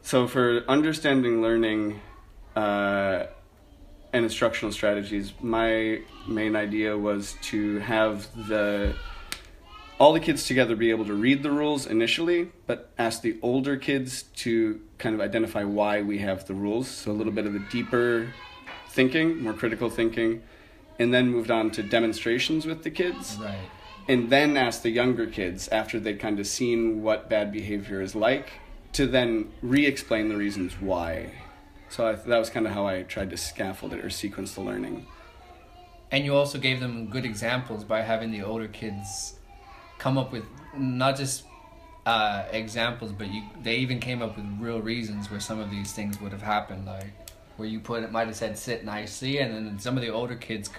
So for understanding learning and instructional strategies, my main idea was to have all the kids together be able to read the rules initially, but ask the older kids to kind of identify why we have the rules. So a little bit of the deeper thinking, more critical thinking, and then moved on to demonstrations with the kids. Right. And then ask the younger kids, after they'd kind of seen what bad behavior is like, to then re-explain the reasons why. So that was kind of how I tried to scaffold it or sequence the learning. And you also gave them good examples by having the older kids come up with not just examples, but they even came up with real reasons where some of these things would have happened, like where it might have said sit nicely, and then some of the older kids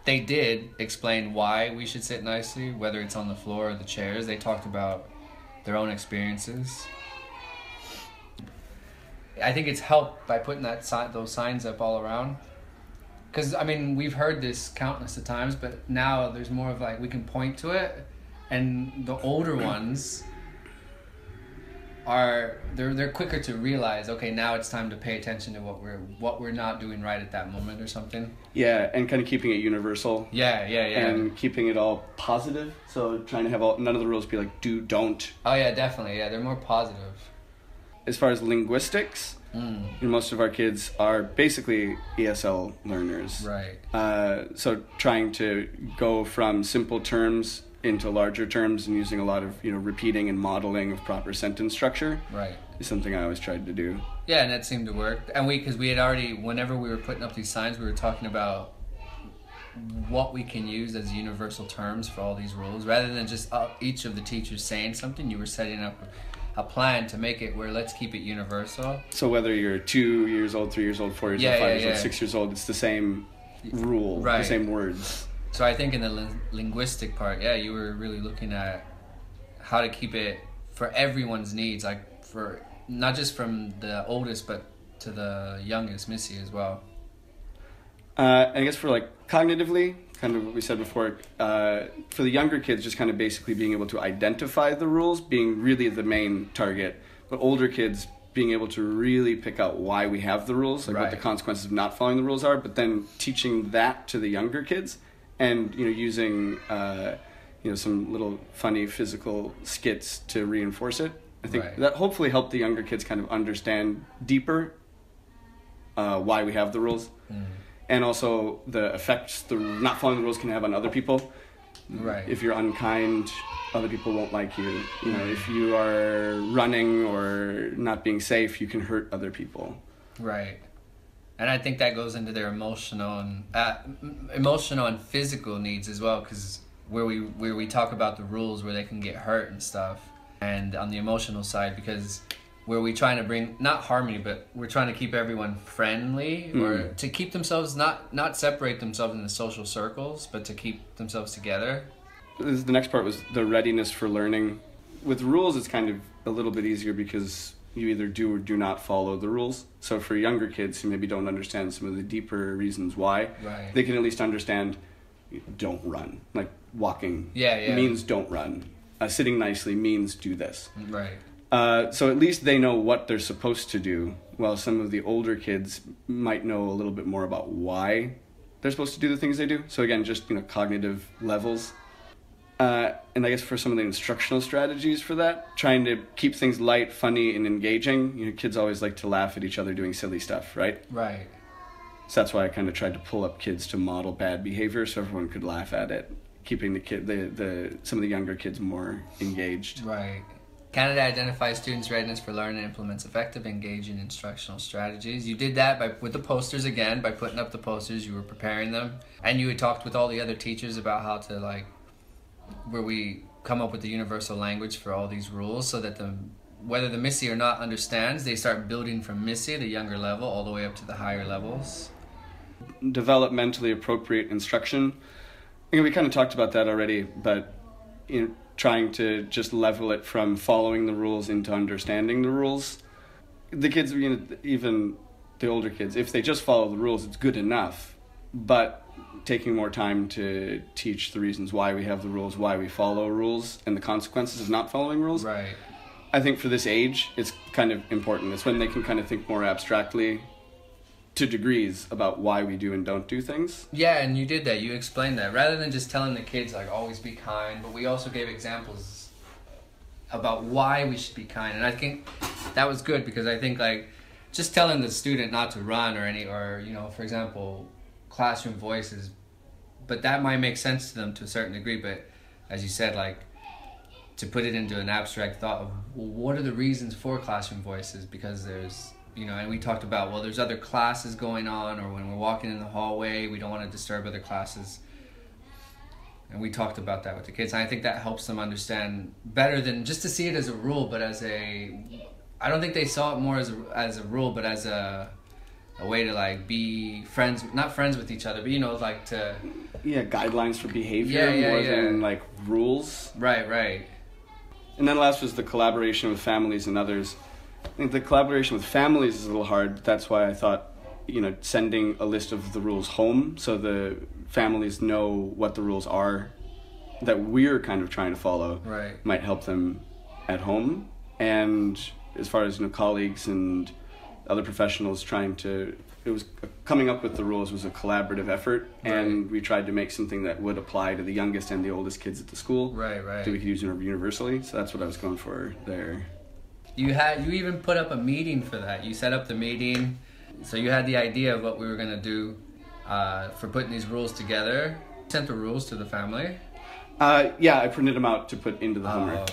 did explain why we should sit nicely, whether it's on the floor or the chairs. They talked about their own experiences. I think it's helped by putting those signs up all around. Because, I mean, we've heard this countless of times, but now there's more of like, we can point to it, and the older ones they're quicker to realize, okay, now it's time to pay attention to what we're not doing right at that moment or something. Yeah, and kind of keeping it universal. Yeah. And keeping it all positive. So trying to have none of the rules be like do, don't. Oh yeah, definitely. Yeah, they're more positive. As far as linguistics, most of our kids are basically ESL learners. Right. So trying to go from simple terms into larger terms and using a lot of repeating and modeling of proper sentence structure. Right. Is something I always tried to do. Yeah, and that seemed to work. And because we had already, whenever we were putting up these signs, we were talking about what we can use as universal terms for all these rules, rather than just each of the teachers saying something. You were setting up a plan to make it where let's keep it universal. So whether you're 2 years old, 3 years old, 4 years old, 5 years old, 6 years old, it's the same rule, right. The same words. So I think in the linguistic part, yeah, you were really looking at how to keep it for everyone's needs, like for not just from the oldest, but to the youngest, Missy, as well. I guess for like cognitively, kind of what we said before, for the younger kids, just kind of basically being able to identify the rules being really the main target, but older kids being able to really pick out why we have the rules, like what the consequences of not following the rules are, but then teaching that to the younger kids and, using, some little funny physical skits to reinforce it. I think that hopefully helped the younger kids kind of understand deeper why we have the rules. And also the effects the not following the rules can have on other people. Right. If you're unkind, other people won't like you. If you are running or not being safe, you can hurt other people. Right. And I think that goes into their emotional and physical needs as well, because where we talk about the rules where they can get hurt and stuff, and on the emotional side, because where we trying to bring not harmony, but we're trying to keep everyone friendly, or to keep themselves not separate themselves into social circles, but to keep themselves together. The next part was the readiness for learning. With rules, it's kind of a little bit easier because you either do or do not follow the rules. So for younger kids who maybe don't understand some of the deeper reasons why, they can at least understand don't run. Like walking means don't run. Sitting nicely means do this. Right. So at least they know what they're supposed to do, while some of the older kids might know a little bit more about why they're supposed to do the things they do. So again, just cognitive levels. And I guess for some of the instructional strategies for that, trying to keep things light, funny, and engaging. Kids always like to laugh at each other doing silly stuff, right? Right. So that's why I kind of tried to pull up kids to model bad behavior so everyone could laugh at it, keeping some of the younger kids more engaged. Right. Canada identifies students' readiness for learning and implements effective, engaging instructional strategies. You did that with the posters again, by putting up the posters. You were preparing them, and you had talked with all the other teachers about how to where we come up with the universal language for all these rules, so that whether the Missy or not understands, they start building from Missy, the younger level, all the way up to the higher levels. Developmentally appropriate instruction. We kind of talked about that already, but trying to just level it from following the rules into understanding the rules. The kids, even the older kids, if they just follow the rules, it's good enough. But taking more time to teach the reasons why we have the rules, why we follow rules, and the consequences of not following rules. Right. I think for this age, it's kind of important. It's when they can kind of think more abstractly to degrees about why we do and don't do things. Yeah, and you did that. You explained that. Rather than just telling the kids, like, always be kind, but we also gave examples about why we should be kind. And I think that was good, because I think, like, just telling the student not to run or you know, for example, classroom voices, but that might make sense to them to a certain degree. But as you said, like, to put it into an abstract thought of, well, what are the reasons for classroom voices? Because there's, you know, and we talked about, well, there's other classes going on, or when we're walking in the hallway, we don't want to disturb other classes. And we talked about that with the kids. And I think that helps them understand better than just to see it as a rule, but as I don't think they saw it more as a rule, but as a way to, like, be friends, not friends with each other, but, you know, like to... Yeah, guidelines for behavior more than, like, rules. Right. And then last was the collaboration with families and others. I think the collaboration with families is a little hard. That's why I thought, you know, sending a list of the rules home so the families know what the rules are that we're kind of trying to follow might help them at home. And as far as, you know, colleagues and other professionals coming up with the rules was a collaborative effort, and we tried to make something that would apply to the youngest and the oldest kids at the school. Right. That we could use universally. So that's what I was going for there. You even put up a meeting for that. You set up the meeting, so you had the idea of what we were gonna do for putting these rules together. Sent the rules to the family. Yeah, I printed them out to put into the homework.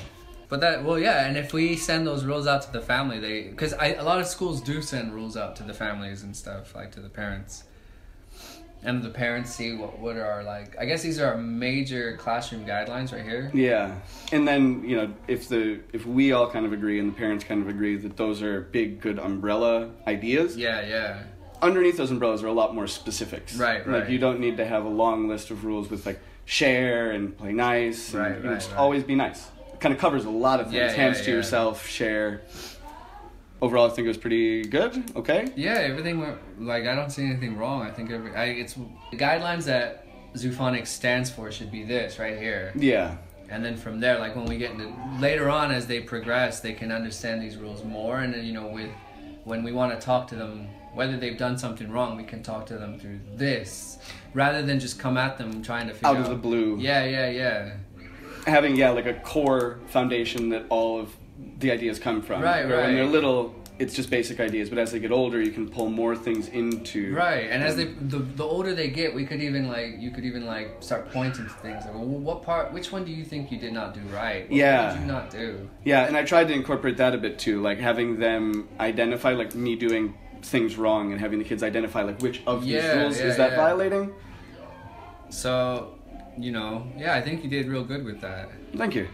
But and if we send those rules out to the family, because a lot of schools do send rules out to the families and stuff, like to the parents. And the parents see what are, like, I guess these are our major classroom guidelines right here. Yeah. And then, you know, if we all kind of agree and the parents kind of agree that those are big, good umbrella ideas. Yeah. Underneath those umbrellas are a lot more specifics. Right. Like, you don't need to have a long list of rules with, like, share and play nice. And, just always be nice. It kind of covers a lot of things. Hands to yourself, share. Overall, I think it was pretty good. Okay. Yeah, everything went, like, I don't see anything wrong. I think it's the guidelines that Zoophonics stands for should be this right here. Yeah. And then from there, like, when we get into later on as they progress, they can understand these rules more. And then, you know, when we want to talk to them, whether they've done something wrong, we can talk to them through this, rather than just come at them trying to figure out. Out of the blue. Yeah. Having, like, a core foundation that all of the ideas come from. Right. When they're little, it's just basic ideas, but as they get older, you can pull more things into. Right, and as the older they get, you could even start pointing to things. Like, well, which one do you think you did not do right? What did you not do? Yeah, and I tried to incorporate that a bit too, like having them identify, like, me doing things wrong and having the kids identify, like, which of these rules is that violating. So, you know, I think you did real good with that. Thank you.